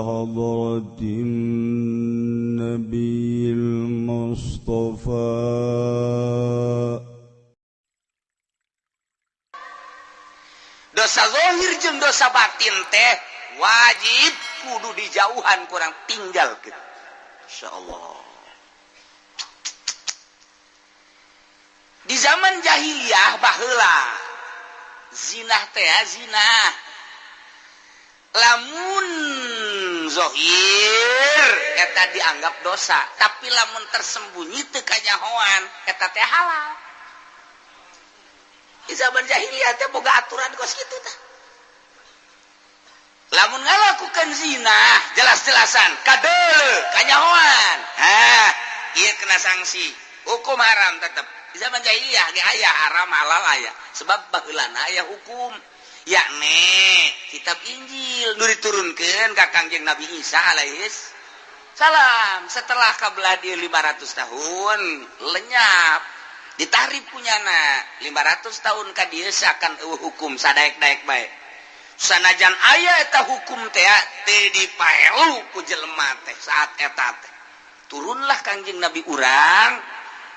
حضرة النبي المصطفى. Dosa zahir jeung dosa batin teh wajib kudu dijauhan kurang tinggal gitu. Insyaallah. Di zaman jahiliyah baheula zina teh zina lamun zahir eta dianggap dosa, tapi lamun tersembunyi teu kanyahoan eta teh halal. Di zaman jahiliyah teh boga aturan kos kitu tah. Lamun ngalakukan zina jelas-jelasan kadeuleu kanyahoan. Ieu kena sanksi, hukum haram tetep. Di zaman jahiliyah ge aya haram halal aya, sebab baheulana aya hukum. Yakni kitab Injil nu diturunkeun ka Kangjeng Nabi Isa alaihis salam. Setelah kabelah dia 500 tahun lenyap ditahrib punyana 500 tahun ka dieu sakan hukum sadaek-daek bae. Sanajan aya eta hukum teh teu dipaelu ku jelema teh saat eta teh turunlah Kangjeng Nabi urang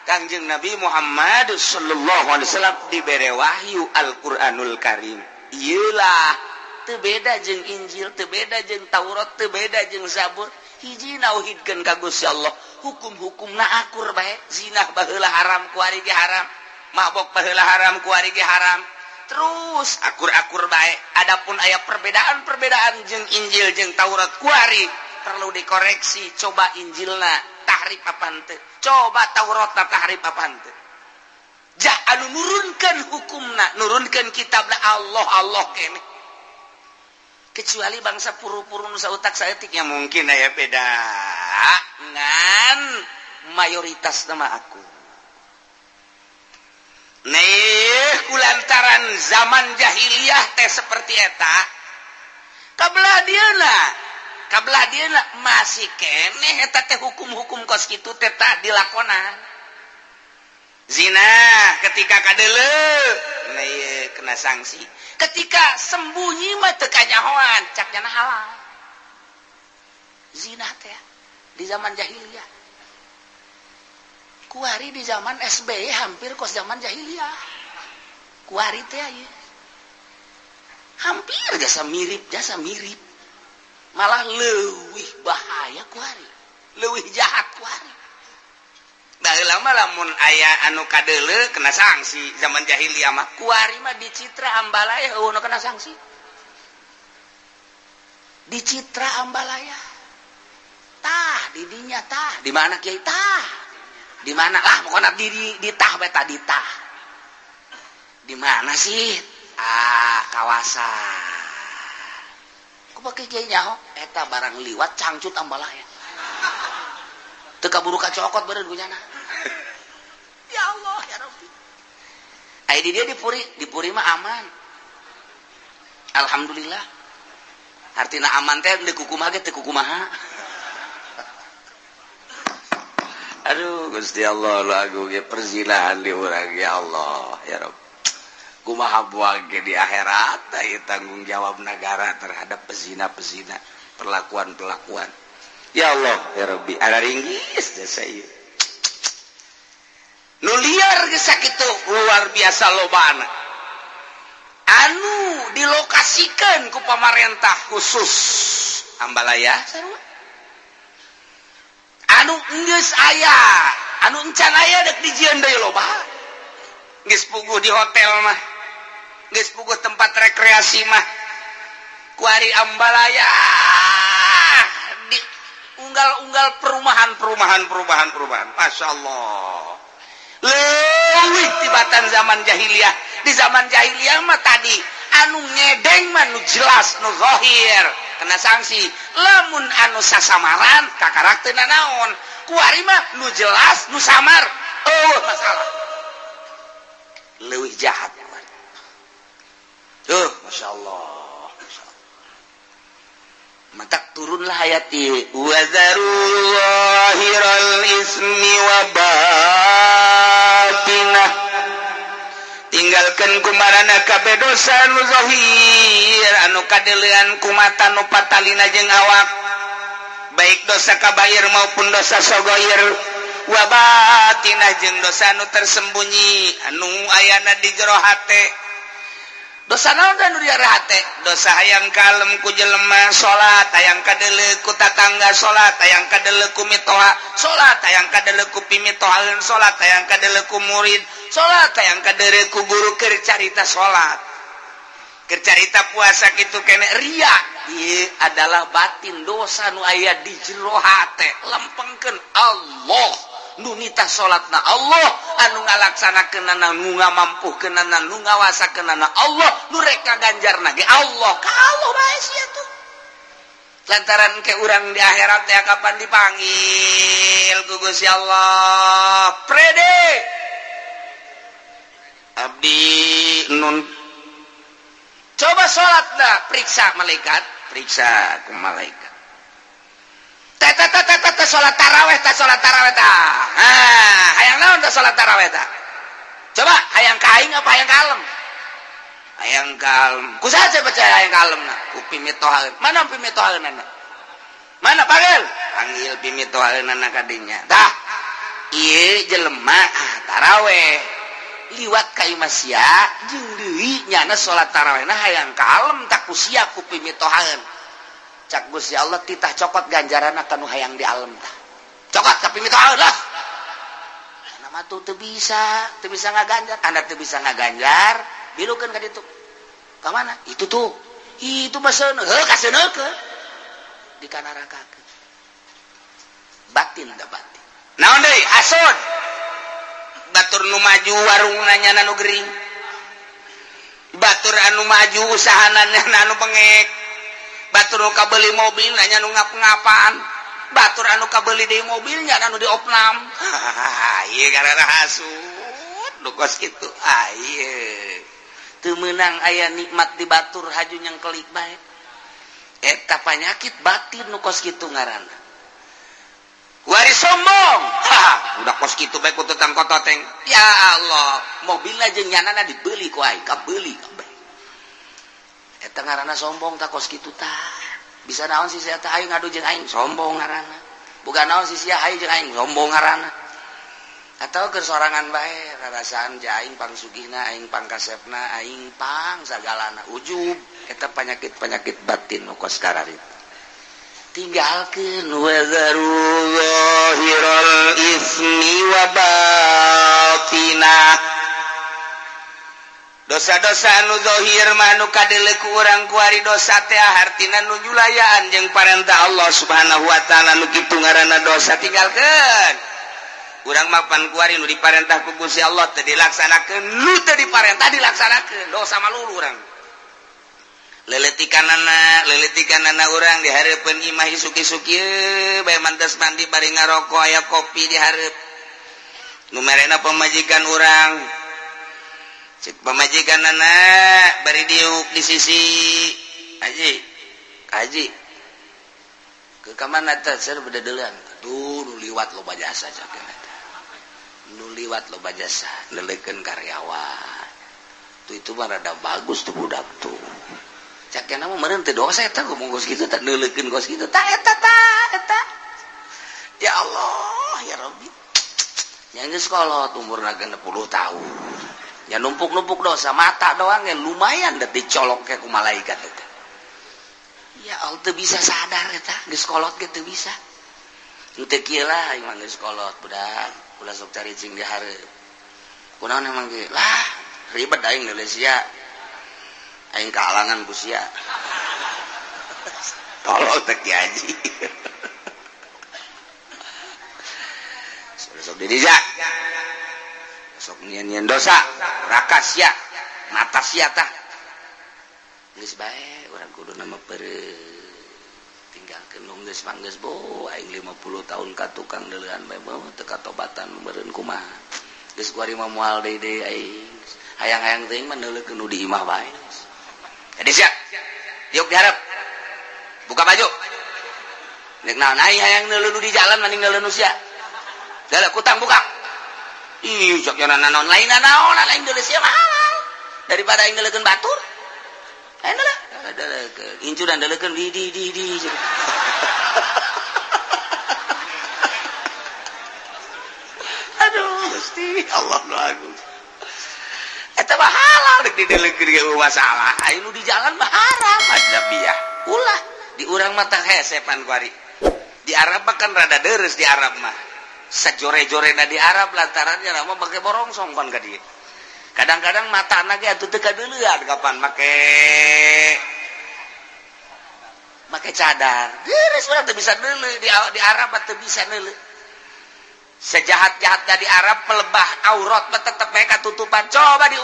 Kangjeng Nabi Muhammad sallallahu alaihi wasallam dibere wahyu Al-Qur'anul Karim. Iyalah teu beda jeung Injil, teu beda jeung Taurat, teu beda jeung Zabur. Hiji nauhidkeun ka Gusti Allah, hukum-hukumna akur bae. Zina baheula haram ku ari ge haram, mabok baheula haram ku ari ge haram. Terus akur-akur bae. Adapun aya perbedaan-perbedaan jeung Injil jeung Taurat ku ari perlu dikoreksi. Coba Injilna tahrif apa henteu? Coba Tauratna tahrif apa henteu? Ja anu nurunkeun hukumna, nurunkeun kitabna Allah kene. Kecuali bangsa puru-puru nu sautak saeutik yang mungkin aya beda ngan mayoritas nama aku. Nih kulantaran zaman jahiliyah teh seperti eta. Kabelah dieuna masih keneh eta teh hukum-hukum kos kitu teh tah dilakonan. Zina ketika kadeuleu nah ieu kena sanksi. Ketika sembunyi mah teu kanyahoan cakna halal. Zina teh di zaman jahiliyah. Kuari di zaman SBY hampir kos zaman jahiliyah. Kuari teh ieu. Hampir jasa mirip. Malah leuwih bahaya kuari. Leuwih jahat kuari. Baheula mah lamun aya anu kadeuleu kena sanksi zaman jahiliyah mah kuari mah dicitra ambalaya eueuh kena sanksi. Dicitra ambalaya. Tah di dinya tah, di mana kiai tah? Di mana lah pokona di tah beta di tah. Di mana sih? Kawasan. Ku pake kiai nyaho eta barang liwat cangcut ambalaya. Teu kaburu kacokot beureun gunyana. Ya Allah ya Rabbi. Ai di dia dipuri mah aman. Alhamdulillah. Artina aman teh di kukumaha ge teu kukumaha. Aduh Gusti Allah lagu ge perzinahan di urang ya Allah ya Rabb. Kumaha buang ge di akhirat ieu tanggung jawab negara terhadap pezina-pezina, perlakuan-perlakuan. Ya Allah ya Rabbi ada ringgis jasa ieu. Nu liar ge sakitu luar biasa lobana. Anu dilokasikeun ku pamarentah khusus ambalaya sarua. Anu geus aya, anu encan aya dek dijieun deui loba. Geus puguh di hotel mah. Geus puguh tempat rekreasi mah. Ku ari ambalaya unggal perumahan. Masya Allah. Leuwih tibatan zaman jahiliyah. Di zaman jahiliyah mah tadi anu ngedeng mah nu jelas nu zahir kena sanksi. Lamun anu sasamaran kakarakterna naon? Kuari mah nu jelas nu samar masalah. Leuwih jahat. Masya Allah. Matak turunlah ayat ini wa zarul zahiral ismi wa batinah ditinggalkan kumarana kabeh dosa nu zahir anu kadeulean ku mata nu patalina jeung awak baik dosa kabair maupun dosa sogoir wa batinah jeung dosa nu tersembunyi anu ayana di jero hate. Dosa naon anu di hate? Dosa hayang kalem ku jelema salat, hayang kadeuleu ku tatangga salat, hayang kadeuleu ku mitoha salat, hayang kadeuleu ku pimitohaeun salat, hayang kadeuleu ku murid salat, hayang kadeuleu ku guru keur carita salat. Keur carita puasa kitu kene ria. Ieu adalah batin dosa nu aya di jero hate. Lempengkeun Allah. Nu nita salatna Allah, anu ngalaksanakeunana nu ngamampuhkeunana nu ngawasakeunana Allah, nu rek kaganjarna ge Allah. Kalau bae sia tuh. Lantaran ke urang di akhirat teh kapan dipanggil ku Gusti Allah. Prede. Abdi nun coba salatna periksa malaikat, periksa ku malaikat. Salat taraweh tah. Hayang naon teh salat taraweh tah? Coba hayang ka aing apa hayang kalem? Hayang kalem. Kusaha percaya hayang kalemna? Ku pimitohaeun. Mana pimitohaeunana? Mana panggil? Panggil pimitohaeunana ka dinya. Tah. Ieu jelema taraweh. Liwat ka imah sia jeung deui nyana salat tarawehna hayang kalem tak ku sia ku pimitohaeun. Cak Gusti Allah titah cokot ganjaranna kanu hayang di alam tah. Cokot tapi mitohaeun lah. Nama tuh teu bisa ngaganjar. Anda teu bisa ngaganjar, bilukeun ka ditu. Ka mana? Itu tuh. Itu baseuna. Heuh kaseuneukkeun. Di kana nerakakeun. Batin da batin. Naon deui? Hasud. Batur nu maju warungna nyana nu gering. Batur anu maju usahanana anu bengek. Batur anu kabeli mobil nya nu ngap-ngapan. Batur anu kabeli deui mobilnya anu diopnam. Ieu karana hasud nu kos kitu. Ieu teu meunang aya nikmat di batur haju nyengkelik bae. Eta panyakit batin nu kos kitu ngaranna. Wari sombong. Udah kos kitu bae ku tetang kototeng. Ya Allah, mobilna jeung nyanana dibeli ku aing, kabeuli kabeh. Eta ngaranna sombong tak kos kitu tah. Bisa naon si sia teh aing ngadu jeung aing sombong ngaranna. Bukan naon si sia aing jeung aing sombong ngaranna. Atau keur sorangan bae rarasaan ja aing pangsugihna aing pangkasepna aing pang sagalana ujub. Eta penyakit-penyakit batin nu kos kararit. Tinggalkeun wa zarullahirul ismi wa batinah. Dosa-dosa anu zahir mah nu kadeuleu ku urang ku ari dosa teh hartina nu julayaan jeung parentah Allah Subhanahu wa taala nu kitu ngaranna dosa tinggalkeun. Urang mah pan ku ari nu diparentah ku Gusti Allah teu dilaksanakeun, nu teu diparentah dilaksanakeun. Dosa malulu urang. Leletikanana urang di hareupeun imah isuk-isuk ieu bae mantes mandi bari ngaroko aya kopi di hareup. Nu merena pamajikan urang. Cik pamajikanana bari diuk di sisi Haji ke kamana teh seur bedeuleun tuh nu liwat loba jasa cakeun eta nu liwat loba jasa leulekeun karyawan tuh itu mah rada bagus tuh budak tuh cakeun mah meureun teu dosa eta ngomong kos kitu teh leulekeun kos kitu tah eta ya Allah ya Rabbi nya geus kolot umurna 60 tahun. Ya numpuk-numpuk dosa mata doang yang lumayan dah dicolok ke ku malaikat eta. Ya Allah teu bisa sadar eta geus kolot ge teu bisa. Nu teu kieu lah ieu mah geus kolot budak, ulah sok caricing di hareup. Kunaon emang ge? Lah ribet aing deuleu sia. Aing kaalangan ku sia. Tolol teh Ki Haji. Sok didija. Sok nyian dosa raka sia mata sia tah geus bae urang kudu nama peureut tinggalkeun nu geus manggeus bo aing 50 tahun ka tukang deuleuan bae teu katobatan meureun kumaha geus kuari mah moal deui aing hayang-hayang teuing mah neuleukeun nu di imah bae jadi sia diuk dihareup buka baju nek naon aing hayang neuleuh nu di jalan mending neuleuh nu sia dalah kutang buka ih sok jana naon lain deuleu sia mah halal daripada aing ngelekeun batur. Enak lah. Incuran dalekeun di. Aduh, Gusti Allah nu agung. Eta mah halal dek didelekeun ge masalah. Anu di jalan mah haram ajnabiyah. Ulah di urang mah tah hesepan ku ari. Di Arab mah kan rada deres di Arab mah. Sajore-jorena di Arab lantarannya mah make borongsong kan ka dieu. Kadang-kadang matana ge atuh teu kadeulean kapan make cadar. Deres urang teu bisa deuleu di Arab mah teu bisa deuleu. Sejahat-jahatnya di Arab pelebah aurat mah tetep mereka tutupan. Coba di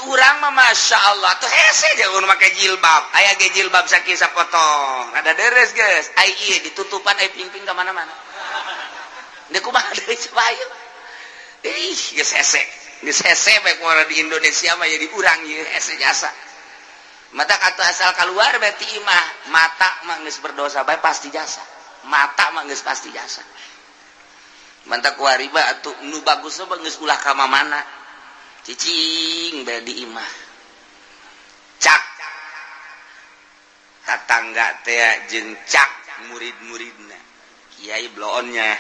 urang mah masya Allah tuh hese aja urang make jilbab. Aya ge jilbab sakieu sapotong. Rada deres geus. Ai ieu ditutupan ai pingping ka mana-mana. Da kumaha deui sabayeu. Ih, geus hese. Geus hese bae kumaha di Indonesia mah jadi urang ieu hese jasa. Mata kata asal keluar berarti imah mata mah geus berdosa bae pasti jasa. Mata mah geus pasti jasa. Manta kuariba atuh nu bagusna mah geus ulah ka mana. Cicing bae di imah. Cak. Tatangga teh jeung cak murid-muridna. Kiai bloonnya.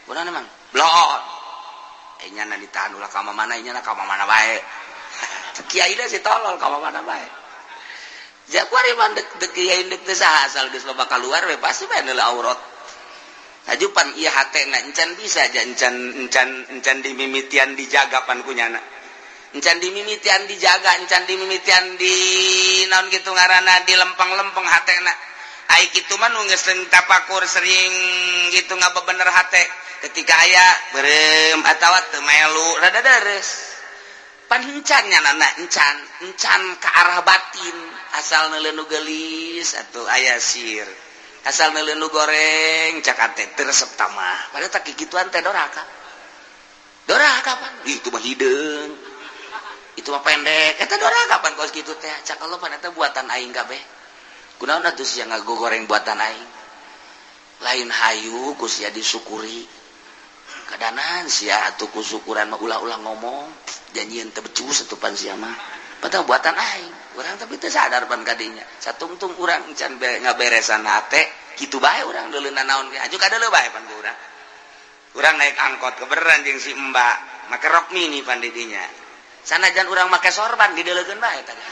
Kunaon emang? Bloon. Nyana ditahan ulah ka mana, nyana ka mana bae. Kiai da si tolol ka mana bae. Jak kuariba dek kiai dek teh saha asal geus loba kaluar we pasti bae neula aurat. Hajupan iya hatena encan bisa aja encan dimimitian dijaga pan kunyana. Encan dimimitian dijaga, encan dimimitian di naon kitu ngaranna di lempeng-lempeng hatena. Ai kitu mah nu geus tapakur sering gitu ngabebener hate. Ketika aya beureum atawa teu melu rada deres. Pan encan nyanana encan ka arah batin asal neuleuh nu geulis atuh aya sir. Asal neuleuh nu goreng cak teh teu resep tamah. Padahal tak kikituan teh doraka. Doraka pan? Itu mah hideung. Itu mah pendek. Eta doraka pan kos kitu teh. Cak Allah pan eta buatan aing kabeh. Kunaon atuh sia ngagogoreng buatan aing? Lain hayu ku sia disyukuri. Kadanan sia atuh ku syukuran mah ulah-ulah ngomong. Janjieun teu becus atuh pan sia mah. Padahal buatan aing. Urang tapi teu sadar pan kadinya. Satungtung urang can ngaberesan hate, kitu bae urang deuleunan naon ge. Aju kadeuleu bae pan ku urang. Urang naik angkot kebeneran jeung si Mbak, make rok mini pan di dinya. Sanajan urang make sorban dideuleukeun bae tadi.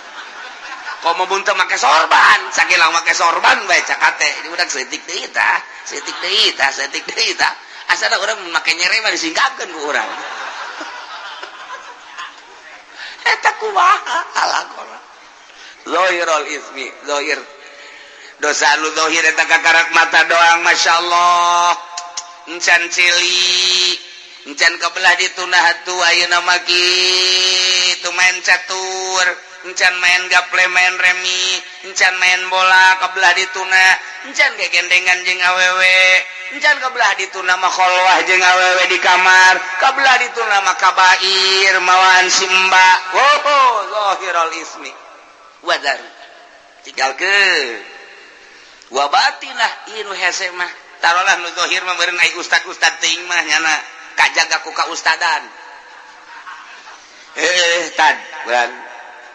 Komo mun teu make sorban, sakilang make sorban bae cak hate. Di urang seutik deui tah, seutik deui tah. Asana urang make nyere mah disingkapkeun ku urang. Eta kumaha alaqona. Zohirul ismi, zohir dosa lu zohir eta kakarak mata doang masya Allah. Encan cili, encan kebelah ditunah tu ayeuna mah kitu main catur, encan main gaple main remi, encan main bola kebelah dituna, encan gegendengan jeung awewe, encan kebelah dituna mah kholwah jeung awewe di kamar, kebelah dituna mah kabair mawan simba. Oh, zohirul ismi. Wadar tinggalkeun wabatinah ieu nu hese mah tarolah nu zahir mah beureun ai ustad-ustad teuing mah nyana kajaga ku ka ustadan tad bulan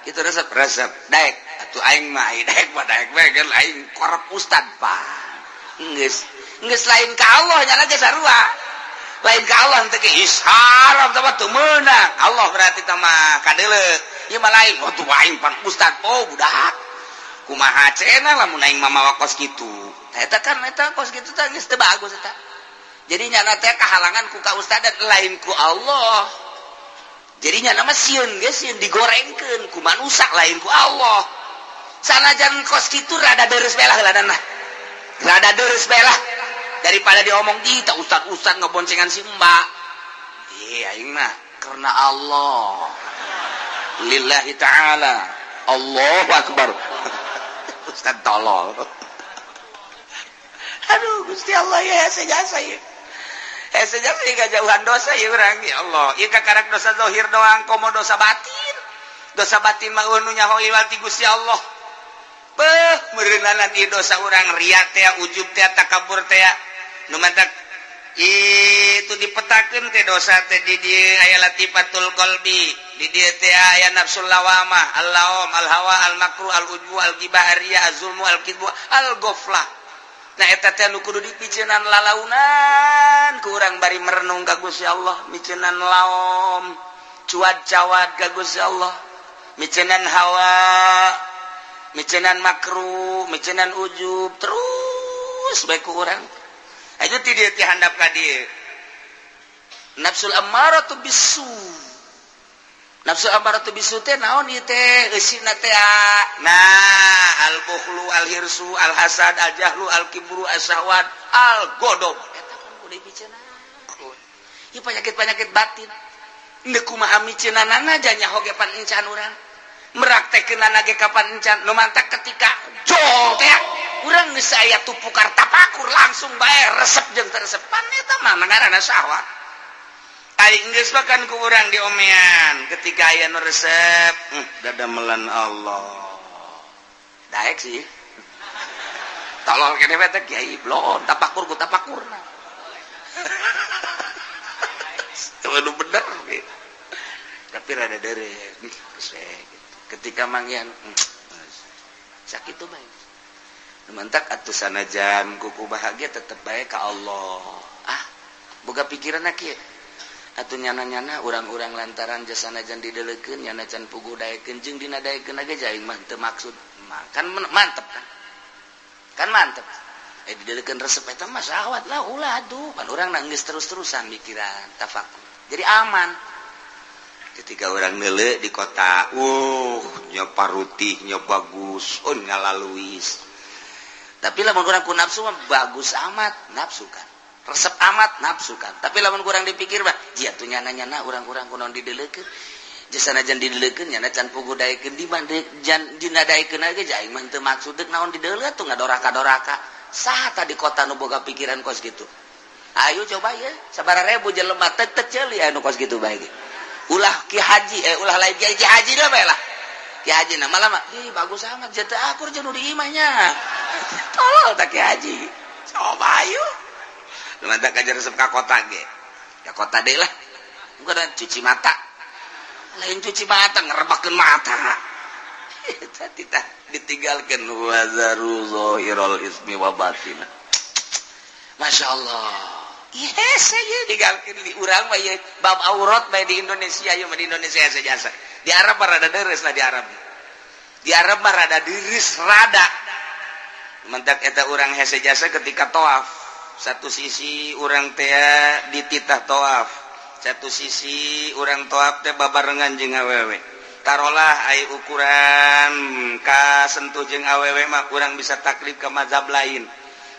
kitu resep daek atuh aing mah ai daek bae geus aing korep ustad pa geus lain ka Allah nyana geus sarua lain ka Allah teh ge isharam teh teu meunang Allah berarti teh mah kadeuleu. Ieu mah lain, tuh aing pan ustad po budak. Kumaha cenah lamun aing mah mawa kos kitu. Eta kan eta kos kitu teh geus teu bagus eta. Jadi nyana teh kahalangan ku ka ustadan lain ku Allah. Jadi nyana mah sieun geus sieun digorengkeun ku manusa lain ku Allah. Sanajan kos kitu rada deres belah heuladanna. Rada deres belah daripada diomong di tah ustad-ustad ngeboncengan si Mbak. Aing mah karena Allah. Lillahi ta'ala Allahu Akbar. Ustaz tolol. Aduh Gusti Allah ya sejasa ya. Sejasa ya kejauhan dosa ya urang ya Allah. Ieu kakarak dosa zahir doang komo dosa batin. Dosa batin mah nu nyaho iwati Gusti Allah. Beuh meureunanan ieu dosa urang ria teh ujub teh takabur teh nu mantak itu dipetakeun teh dosa teh di aya latifatul qalbi. di dieu teh aya nafsul lawamah, al-lawam, al-hawa, al-makruh, al-ujbu, al-ghibah, ar-riya, az-zulmu, al-kidbu, al-ghaflah. Nah eta teh nu kudu dipiceunan lalaunan ku urang bari merenung ka Gusti Allah, miceunan laom, cuad-cawad ka Gusti Allah, miceunan hawa, miceunan makruh, miceunan ujub, terus bae ku urang. Aya ti dieu teh handap ka dieu. Nafsul ammaratu bisu. Nafsul ammaratu bisu teh naon ieu teh? Eusina teh nah, al-bukhlu, al-hirsu, al-hasad, al-jahlu, al-kibru, as-sahwat, al-ghadab. Eta kan kudu dipiceunan. Ieu penyakit-penyakit batin. Neuk kumaha miceunanana aja nya hoge pan encan urang. Meraktekeunana ge kapan encan nu mantak ketika jol teh urang geus aya tupukar tapakur langsung bae resep jeung teu resep pan eta mah ngaranna sahwat. Aing geus makan ku urang di omean ketika aya nu resep dadamelan Allah. Daek sih. Tolol kene we teh kiai blon tapakur ku tapakurna. Itu bener gitu. Tapi rada deureut ketika manggian sakit tuh baik. Mantak atuh sanajan kuku bahagia tetep bae ka Allah. Boga pikiranna kieu. Atuh nyana-nyana urang-urang lantaran jasana jan didelekeun nyana can puguh daekeun jeung dina daekeun ge jaing mah teu maksud kan mantep kan. Kan mantep. Didelekeun resep eta mah sahwat lah ulah atuh. Pan urang na geus terus-terusan mikiran tafakur. Jadi aman. Ketika orang neuleuh di kota, nya parutih, nya bagus, ngalaluis. Tapi lamun urang ku nafsu mah bagus amat, nafsu kan. Resep amat nafsu kan. Tapi lamun kurang dipikir mah jieu atuh nyana-nyana urang-urang kunaon didelekeun. Jasana jan didelekeun nyana can puguh daekeun di bande jan dina daekeun ge jaing mah teu maksud deuk naon dideleuk atuh ngadoraka-doraka. Saha tadi kota nu boga pikiran kos gitu. Ayo coba ye, sabaraha ribu jelema teu ceuli anu kos gitu bae ge. Ulah Ki Haji ulah lain Ki Haji dah bae lah. Ki Haji na malah mah bagus amat jata akur jeung nu di imahnya. Tolol tak Ki Haji. Coba ayo. Lumantak aja resep ka kota ge. Ka kota deui lah. Engko ada cuci mata. Lain cuci mata ngerebakeun mata. Tah ditinggalkeun wazaru zahirul ismi wa batina. Masya Allah. Yes, saya digalkeun di urang mah ye bab aurat bae di Indonesia ieu mah di Indonesia saja. Di Arab mah rada deres lah di Arab. Di Arab mah rada diris rada. Mentak eta urang hese jasa ketika tawaf. Satu sisi urang teh dititah tawaf. Satu sisi urang tawaf teh babarengan jeung awewe. Tarolah aya ukuran ka sentuh jeung awewe mah urang bisa taklif ke mazhab lain.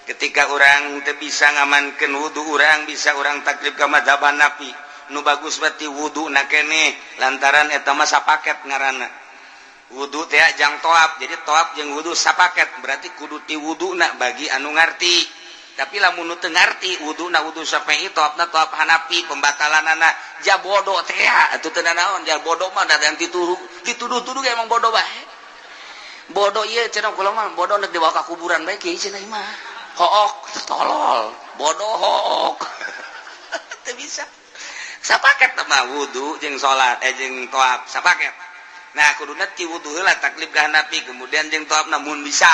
Ketika orang teu bisa ngamankeun wudu urang bisa urang taklif ka mazhab Hanafi. Nu bagus berarti wuduna keneh lantaran eta mah sapaket ngaranna. Wudu teh jang toab. Jadi toab jeung wudu sapaket berarti kudu ti wuduna bagi anu ngarti. Tapi lamun nu teu ngarti wuduna wudu Syafi'i toabna toab Hanafi pembatalanana ja bodoh teh atuh teu naon ja bodoh mah da yang dituduh-tuduh emang bodoh bae. Bodoh ieu cenah kula mah bodoh neuk dibawa ka kuburan bae kieu cenah mah. Hook tolol bodoh hook teu bisa sapaket mah wudu jeung salat jeung toab sapaket. Nah kuduna ti wudu heula taklif ka Hanafi kemudian jeung toab namun bisa.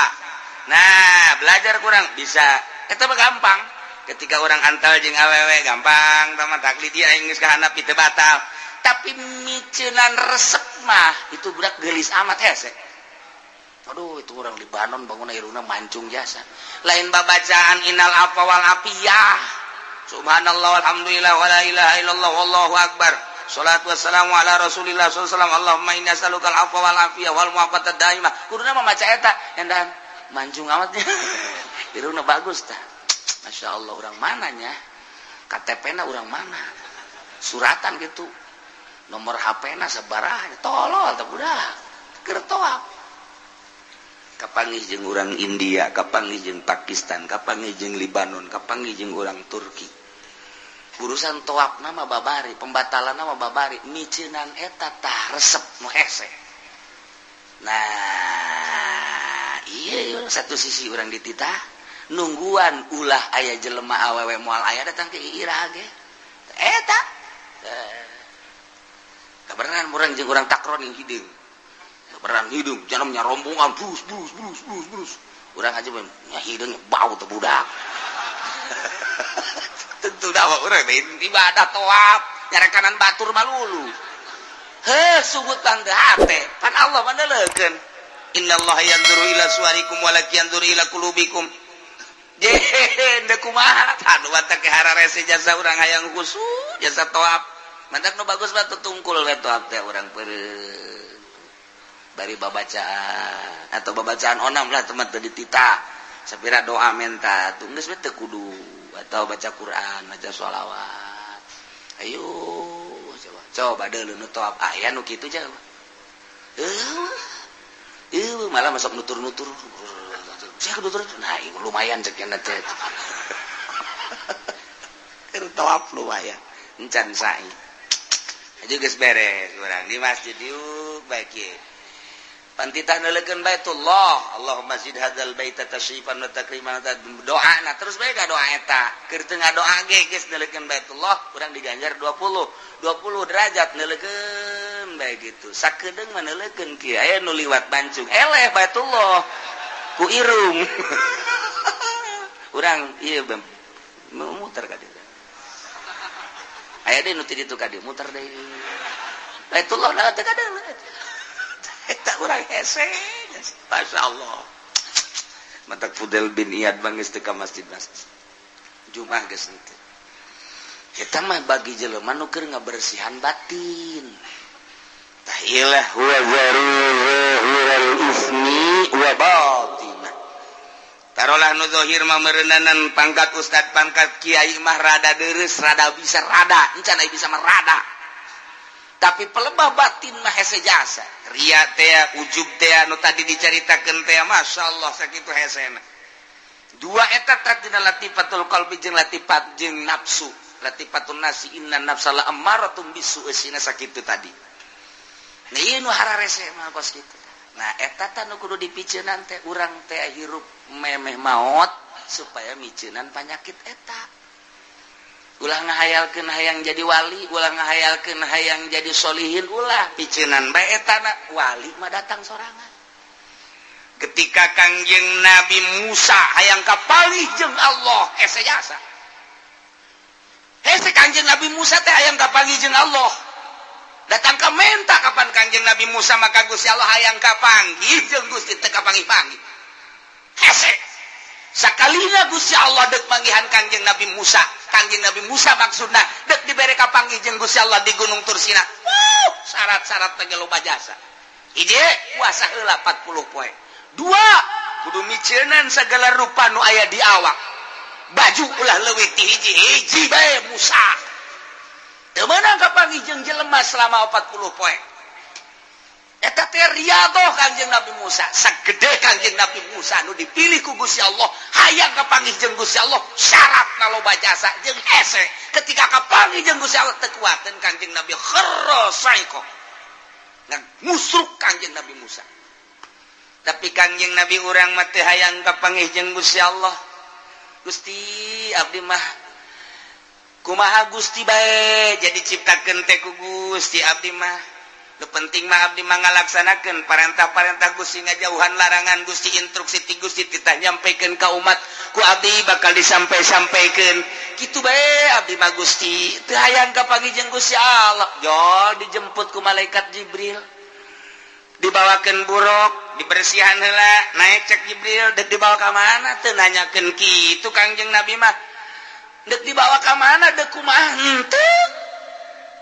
Nah belajar kurang bisa eta mah gampang ketika orang antal jeung awewe gampang tama taklif dia geus ka Hanafi teu batal. Tapi miceunan resep mah itu budak geulis amat hese. Aduh itu orang Libanon bangun iruna mancung jasa. Lain babacaan innal afa wal afiyah. Subhanallah walhamdulillah wala ilaha illallah wallahu akbar. Shalatu wassalamu ala Rasulillah sallallahu alaihi wasallam. Allahumma inna nas'alukal afwa wal afiyah wal mu'afatad daimah. Kuduna mah maca eta endan mancung amatnya. Iruna bagus tah. Masya Allah orang mananya? KTP-na orang mana? Suratan gitu. Nomor HP-na sabaraha tolol tah budak. Keur toab. Kapanggih jeung urang India, kapanggih jeung Pakistan, kapanggih jeung Libanon, kapanggih jeung urang Turki. Urusan toabna mah babari, pembatalanna mah babari, miceunan eta tah resep nu hese. Nah, ieu satu sisi urang dititah, nungguan ulah aya jelema awewe moal aya datang ke irah ge. Eta. Sabaran orang jeung urang takron yang hidung. Sabaran hidung, janamnya rombongan brus. Urang aja mah hidungnya bau teu budak. Tentu dawa urang ibadah tawaf, nyarekanan batur malulu. Sugutan teh hate, pan Allah mandelekeun. Innallaha yanzuru ila suwarikum walakin yanzuru ila qulubikum. Ende kumaha? Anu batak hararese jasa urang hayang khusu, jasa tawaf. Mantak nu bagus batu tungkul we tawaf teh urang peureun. Bari babacaan atau babacaan onam lah teman teu ditita. Sapira doa menta teu geus we teu kudu atau baca Quran, baca sholawat. Ayo coba deuleu nu tawaf aya nu kitu jawa. Malah masuk nutur-nutur. Saya nutur. Nah, lumayan cek nya teh. Keur tawaf lumayan. Encan sae. Aja geus beres urang di masjid yuk baik ye. Pantitah neuleukeun Baitullah. Allahumma zid hadzal baita tashrifan wa takriman. Doana terus bae ka doa eta. Keur teu ngadoa ge geus neuleukeun Baitullah, urang diganjar 20 derajat neuleukeun bae gitu. Sakedeung mah neuleukeun kieu aya nu liwat Bancung. Eleh Baitullah ku irung. Urang ieu muter ka dieu. Aya deui nu ti ditu ka dieu muter deui. Baitullah na teh ka deuleu. Eta urang hese. Masyaallah. Mantak Fudel bin Iyad bangis teu ka masjid. Jumaah geus teu. Eta mah bagi jelema nu keur ngabersihan batin. Tahilah huwa zarurul ismi wa batin. Tarolah nu zahir mah meureunanan pangkat ustad, pangkat kiai mah rada deureus, rada bisa rada, encan aya bisa mah rada. Tapi pelebah batin mah hese jasa. Ria teh, ujub teh anu tadi dicaritakeun teh masyaallah sakitu hesena. Dua eta tadina latifatul qalbi jeung latifat jeung nafsu. Latifatun nasi inna nafsala ammaratun bisu esina sakitu tadi. Nah ieu nu hararese mah kos kitu. Nah eta teh nu kudu dipiceunan teh urang teh hirup memeh maot supaya miceunan panyakit eta. Ulah ngahayalkeun hayang jadi wali, ulah ngahayalkeun hayang jadi solihin, ulah piceunan bae eta wali mah datang sorangan. Ketika Kangjeng Nabi Musa hayang kapanggih jeung Allah hese jasa. Hese Kangjeng Nabi Musa teh hayang kapanggih jeung Allah. Datang ka menta kapan Kangjeng Nabi Musa maka Gusti Allah hayang kapanggih jeung Gusti teu kapanggih-panggih. Hese. Sakalina Gusti Allah deuk manggihan Kangjeng Nabi Musa. Kangjeng Nabi Musa maksudna deuk dibere kapanggih jeung Gusti Allah di Gunung Tursina. Syarat-syarat teh loba jasa. Hiji puasa heula 40 poe. 2 kudu miceunan sagala rupa nu aya di awak. Baju ulah leuwih ti hiji bae Musa. Teu meunang kapanggih jeung jelema selama 40 poe. Eta teh riadoh Kangjeng Nabi Musa. Sagede Kangjeng Nabi Musa nu dipilih ku Gusti Allah hayang kapanggih jeung Gusti Allah syaratna loba jasa jeung hese. Ketika kapanggih jeung Gusti Allah teu kuateun Kangjeng Nabi kharasaiko. Nah, musruk Kangjeng Nabi Musa. Tapi Kangjeng Nabi urang mah teu hayang kapanggih jeung Gusti Allah. Gusti abdi mah kumaha Gusti bae jadi ciptakeun teh ku Gusti abdi mah. Nu penting mah abdi mah ngalaksanakeun parentah-parentah Gusti ngajauhan larangan Gusti instruksi ti Gusti titah nyampikeun ka umat ku abdi bakal disampai-sampaikeun. Kitu bae abdi mah Gusti teu hayang kapanggih jeung Gusti Allah. Jol dijemput ku malaikat Jibril. Dibawakeun buruk, dibersihan heula, naik cek Jibril, deuk dibawa ka mana teu nanyakeun kitu Kangjeng Nabi mah. Deuk dibawa ka mana deuk kumaha henteu.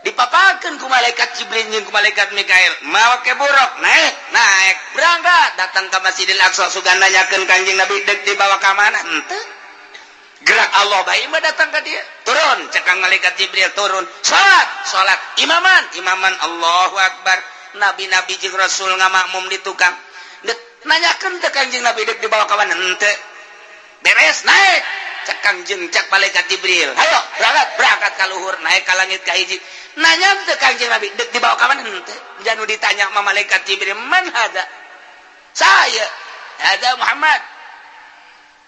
Dipapakeun ku malaikat Jibril jeung ku malaikat Mikail, mawa ke buruk, naik, berangkat datang ke Masjidil Aqsa sugan nanyakeun Kangjeng Nabi deuk dibawa ka mana henteu. Gerak Allah bae mah datang ka dieu. Turun cek malaikat Jibril turun. Salat, imaman Allahu Akbar. Nabi-nabi jeung rasul ngamakmum di tukang. Deuk nanyakeun teh Kangjeng Nabi deuk dibawa ka mana henteu. Beres naik. Cek malaikat Jibril. Hayo berangkat ka luhur naik ka langit ka hiji. Nanya teh Kangjeng Nabi deuk dibawa ka mana henteu. Janu ditanya sama malaikat Jibril, "Man hada?" Saya. Hada Muhammad.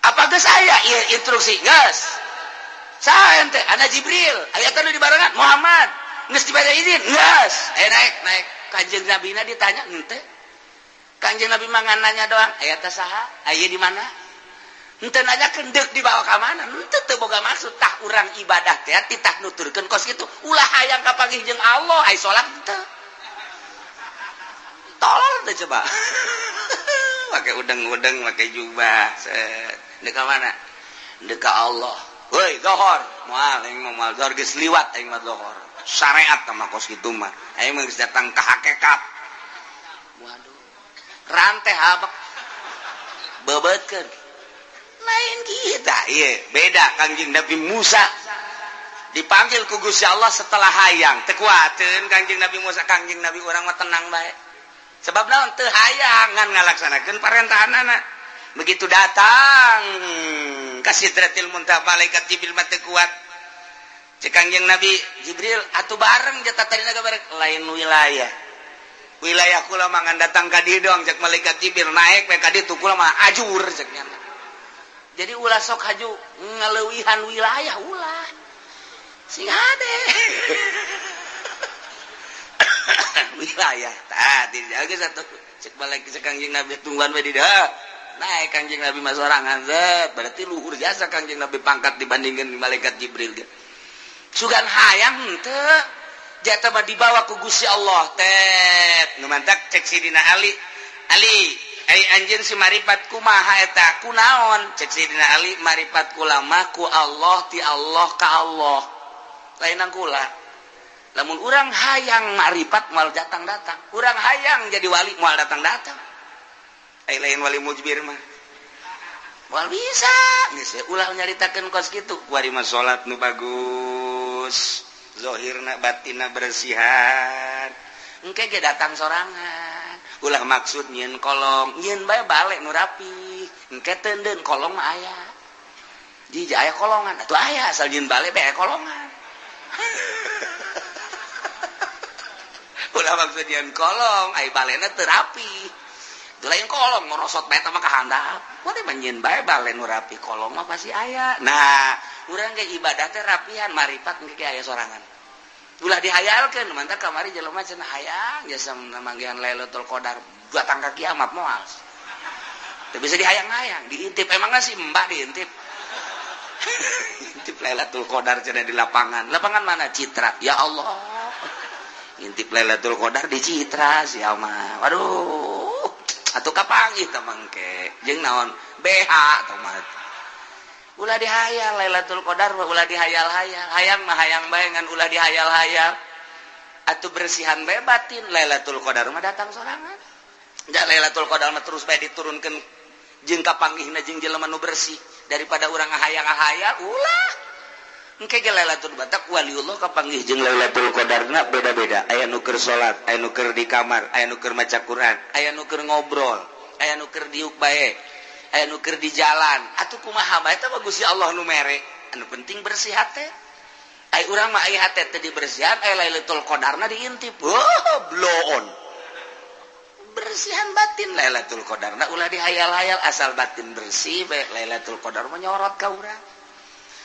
Apa geus saya ieu instruksi? Geus. Saya ente ana Jibril. Aya teh di barengan Muhammad. geus dibere izin geus naik Kanjeng Nabi ditanya henteu Kanjeng Nabi mangan nanya doang aya teh saha aya di mana henteu nanya kendek dibawa ka mana henteu teu boga maksud tah urang ibadah teh titah nuturkeun kos kitu ulah hayang kapanggih jeung Allah ai salat henteu tolol teh coba pakai udeng-udeng pakai jubah set deka mana deka Allah woi zohor moal aing moal zohor geus liwat aing mah zohor syariat mah kos kitu mah aing mah geus datang ka hakikat waduh ranteh habak bebeutkeun lain kita ieu beda Kanjeng Nabi Musa dipanggil ku Gusti Allah setelah hayang teu kuateun Kanjeng Nabi Musa Kanjeng Nabi urang mah tenang bae sebab naon teu hayang ngan ngalaksanakeun parentahanana begitu datang ka Sidratil Muntaha malaikat Jibril mah teu kuat cek Kanjeng Nabi Jibril atuh bareng jata tadina bareng lain wilayah kula mah ngan datang ka dieu doang cek malaikat Jibril naik we ka ditu kula mah ajur cek nya jadi ulah sok haju ngaleuwihan wilayah ulah sing hade wilayah tadi jaga satu cek balik ke Kanjeng Nabi tungguan we di dah naik Kanjeng Nabi mah sorangan zat berarti luhur jasa Kanjeng Nabi pangkat dibandingkan malaikat Jibril ge sugan hayang henteu jata mah dibawa ku Gusti Allah tet nu mantak cek sidina Ali ai anjeun si maripat kumaha eta kunaon cek sidina Ali maripat kula mah ku Allah ti Allah ka Allah lain kula lamun urang hayang makrifat moal datang-datang urang hayang jadi wali moal datang-datang ai lain wali mujbir mah moal bisa geus ulah nyaritakeun kos kitu kuari mah salat nu bagus zahirna batinna bersihan engke ge datang sorangan ulah maksud nyieun kolong nyieun bae bale nu rapi engke teudeun kolong mah aya di aya kolongan atuh aya asal nyieun bale bae aya kolongan ulah maksud nyieun kolong ai balena teu rapi teu lain kolong ngorosot bae mah kahandap poe mah nyieun bae bale nu rapi kolong mah pasti aya nah urang ge ibadah teh rapihan marifat engke aya sorangan ulah dihayalkeun mantap kamari jelema cenah hayang jasa manggihan Lailatul Qadar datang ka kiamat moal teu bisa dihayang-hayang diintip emangna si mbah diintip intip Lailatul Qadar cenah di lapangan mana Citra ya Allah intip Lailatul Qadar di Citra sia mah waduh atuh kapanggih teh mangke jeung naon BH teh mah ulah dihayal Lailatul Qadar ulah dihayal-hayal hayang mah hayang bae ngan ulah dihayal-hayal atuh bersihan bae batin Lailatul Qadar mah datang sorangan da Lailatul Qadar mah terus bae diturunkeun jeung kapanggihna jeung jelema nu bersih daripada urang ngahayal-ngahayal ulah engke ge Lailatul Qadar waliullah kapanggih jeung Lailatul Qadarna beda-beda aya nu keur salat aya nu keur di kamar aya nu keur maca Quran aya nu keur ngobrol aya nu keur diuk bae aya nu keur di jalan atuh kumaha bae eta bagus ya Allah nu mere anu penting bersih hate ai urang mah aya hate teh dibersihan aya Lailatul Qadarna diintip blow on bersihan batin Lailatul Qadarna ulah dihayal-hayal asal batin bersih bae Lailatul Qadar mah nyorot ka urang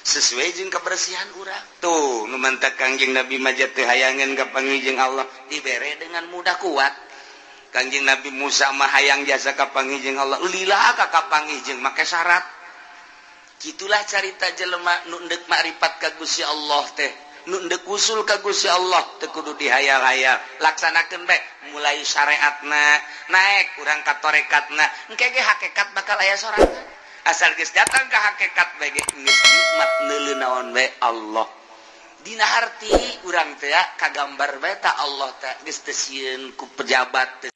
sesuai jeung kebersihan urang tuh nu mantak Kanjeng Nabi mah teu hayangeun kapanggih jeung Allah dibere dengan mudah kuat Kanjeng Nabi Musa mah hayang jasa kapanggih jeung Allah lila ka kapanggih jeung make syarat gitulah carita jelema nu endek makrifat ka Gusti Allah teh nu endek usul ka Gusti Allah teu kudu dihayal-hayal laksanakeun bae mulai syariatna naik urang ka tarekatna engke ge hakikat bakal aya sorangan asal geus datang ka hakikat bae ge geus nikmat neuleuh naon bae Allah dina harti urang teh kagambar bae ta Allah teh geus teu sieun ku pejabat